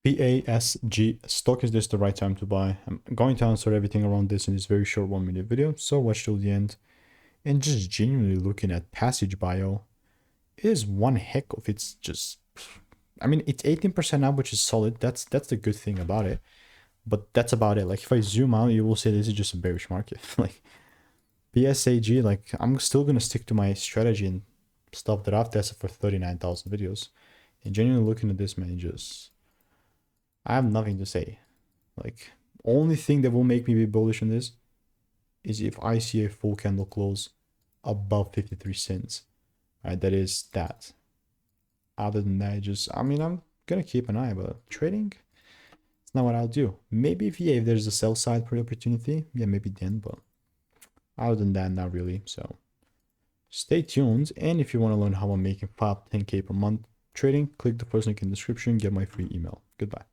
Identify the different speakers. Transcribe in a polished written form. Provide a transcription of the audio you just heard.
Speaker 1: PASG stock, is this the right time to buy? I'm going to answer everything around this in this very short 1 minute video, so watch till the end. And just genuinely looking at Passage Bio, it is one heck of it's just, I mean, it's 18% up, which is solid. That's the good thing about it. But that's about it. Like if I zoom out, you will say this is just a bearish market. Like PSAG, like I'm still gonna stick to my strategy and stuff that I've tested for 39,000 videos. And genuinely looking at this, man, just I have nothing to say. Like only thing that will make me be bullish on this is if I see a full candle close above 53 cents. Right, that is that. Other than that, just I mean I'm gonna keep an eye, but trading, it's not what I'll do. Maybe if there's a sell side for the opportunity, yeah, maybe then, but other than that, not really. So stay tuned, and if you want to learn how I'm making 5-10K per month trading, click the first link in the description, get my free email. Goodbye.